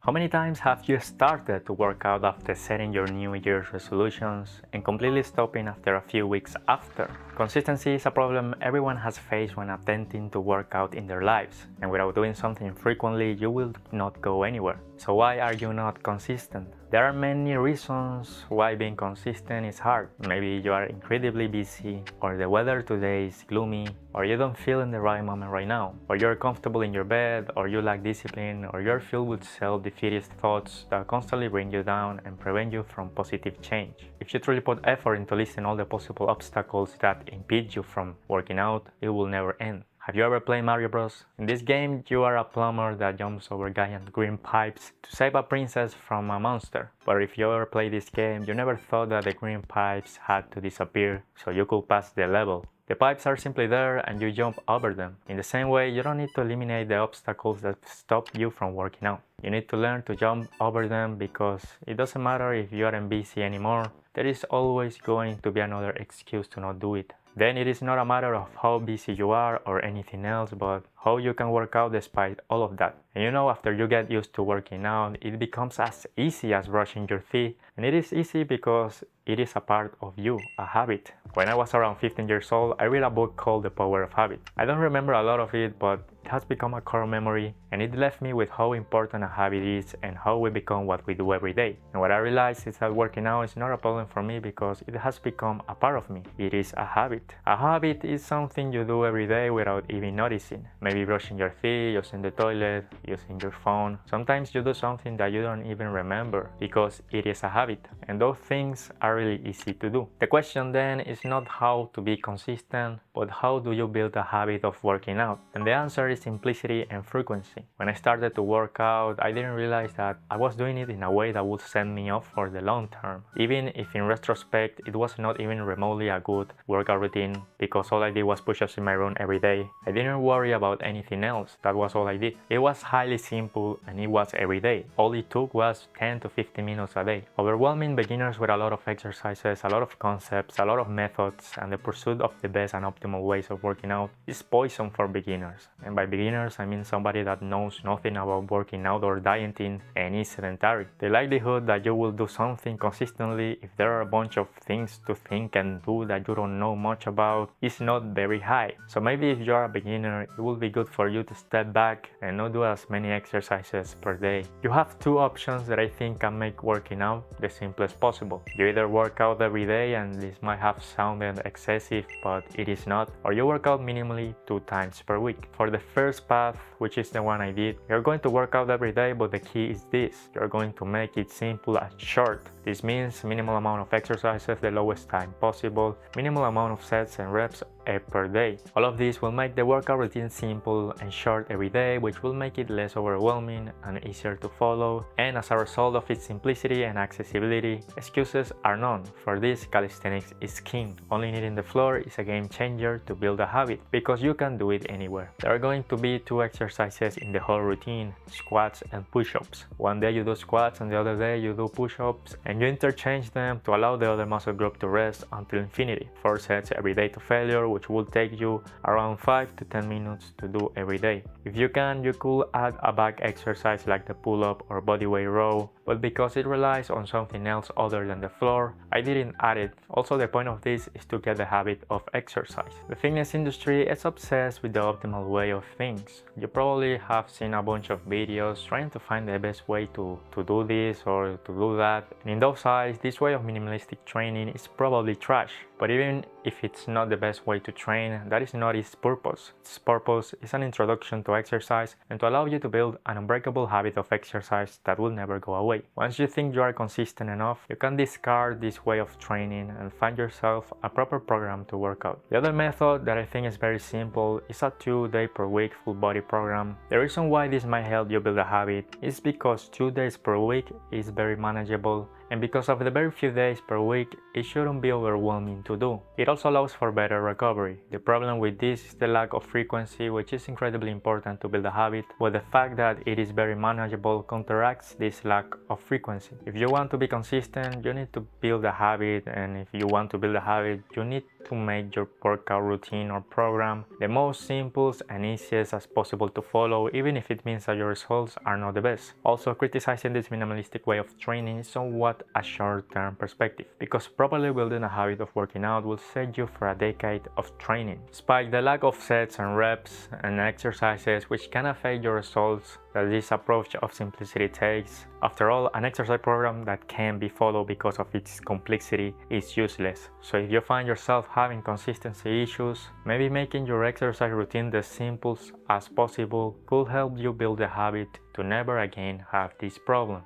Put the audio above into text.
How many times have you started to work out after setting your New Year's resolutions and completely stopping after a few weeks after? Consistency is a problem everyone has faced when attempting to work out in their lives, and without doing something frequently, you will not go anywhere. So why are you not consistent? There are many reasons why being consistent is hard. Maybe you are incredibly busy, or the weather today is gloomy, or you don't feel in the right moment right now, or you're comfortable in your bed, or you lack discipline, or you're filled with self-defeatist thoughts that constantly bring you down and prevent you from positive change. If you truly put effort into listing all the possible obstacles that impede you from working out, it will never end. Have you ever played Mario Bros? In this game, you are a plumber that jumps over giant green pipes to save a princess from a monster. But if you ever played this game, you never thought that the green pipes had to disappear so you could pass the level. The pipes are simply there and you jump over them. In the same way, you don't need to eliminate the obstacles that stop you from working out. You need to learn to jump over them because it doesn't matter if you aren't busy anymore, there is always going to be another excuse to not do it. Then it is not a matter of how busy you are or anything else, but how you can work out despite all of that. And you know, after you get used to working out, it becomes as easy as brushing your teeth. And it is easy because it is a part of you, a habit. When I was around 15 years old, I read a book called The Power of Habit. I don't remember a lot of it, but it has become a core memory, and it left me with how important a habit is and how we become what we do every day. And what I realized is that working out is not a problem for me because it has become a part of me. It is a habit. A habit is something you do every day without even noticing. Maybe brushing your teeth, using the toilet, using your phone. Sometimes you do something that you don't even remember because it is a habit, and those things are really easy to do. The question then is not how to be consistent, but how do you build a habit of working out? And the answer is simplicity and frequency. When I started to work out, I didn't realize that I was doing it in a way that would set me up for the long term. Even if in retrospect it was not even remotely a good workout routine because all I did was push-ups in my room every day. I didn't worry about anything else. That was all I did. It was highly simple and it was every day. All it took was 10 to 15 minutes a day. Overwhelming beginners with a lot of exercises, a lot of concepts, a lot of methods, and the pursuit of the best and optimal ways of working out is poison for beginners. And by beginners, I mean somebody that knows nothing about working out or dieting and is sedentary. The likelihood that you will do something consistently if there are a bunch of things to think and do that you don't know much about is not very high. So maybe if you are a beginner, it will be good for you to step back and not do as many exercises per day. You have two options that I think can make working out the simplest possible. You either work out every day, and this might have sounded excessive, but it is not, or you work out minimally 2 times per week. For the first path, which is the one I did, you're going to work out every day, but the key is this: you're going to make it simple and short. This means minimal amount of exercises the lowest time possible, minimal amount of sets and reps per day. All of this will make the workout routine simple and short every day, which will make it less overwhelming and easier to follow. And as a result of its simplicity and accessibility, excuses are none. For this, calisthenics is king. Only needing the floor is a game changer to build a habit because you can do it anywhere. There are going to be 2 exercises in the whole routine: squats and push-ups. One day you do squats and the other day you do push-ups, and you interchange them to allow the other muscle group to rest until infinity. 4 sets every day to failure, which will take you around 5 to 10 minutes to do every day. If you can, you could add a back exercise like the pull-up or bodyweight row, but because it relies on something else other than the floor, I didn't add it. Also, the point of this is to get the habit of exercise. The fitness industry is obsessed with the optimal way of things. You probably have seen a bunch of videos trying to find the best way to do this or to do that, and in those eyes, this way of minimalistic training is probably trash. But even if it's not the best way to train, that is not its purpose. Its purpose is an introduction to exercise and to allow you to build an unbreakable habit of exercise that will never go away. Once you think you are consistent enough, you can discard this way of training and find yourself a proper program to work out. The other method that I think is very simple is a 2-day per week full body program. The reason why this might help you build a habit is because 2 days per week is very manageable, and because of the very few days per week, it shouldn't be overwhelming to do. It also allows for better recovery. The problem with this is the lack of frequency, which is incredibly important to build a habit, but the fact that it is very manageable counteracts this lack of frequency. If you want to be consistent, you need to build a habit, and if you want to build a habit, you need to make your workout routine or program the most simple and easiest as possible to follow, even if it means that your results are not the best. Also, criticizing this minimalistic way of training is somewhat a short-term perspective, because properly building a habit of working out will set you for a decade of training. Despite the lack of sets and reps and exercises which can affect your results that this approach of simplicity takes, after all, an exercise program that can be followed because of its complexity is useless. So if you find yourself having consistency issues, maybe making your exercise routine the simplest as possible could help you build a habit to never again have these problems.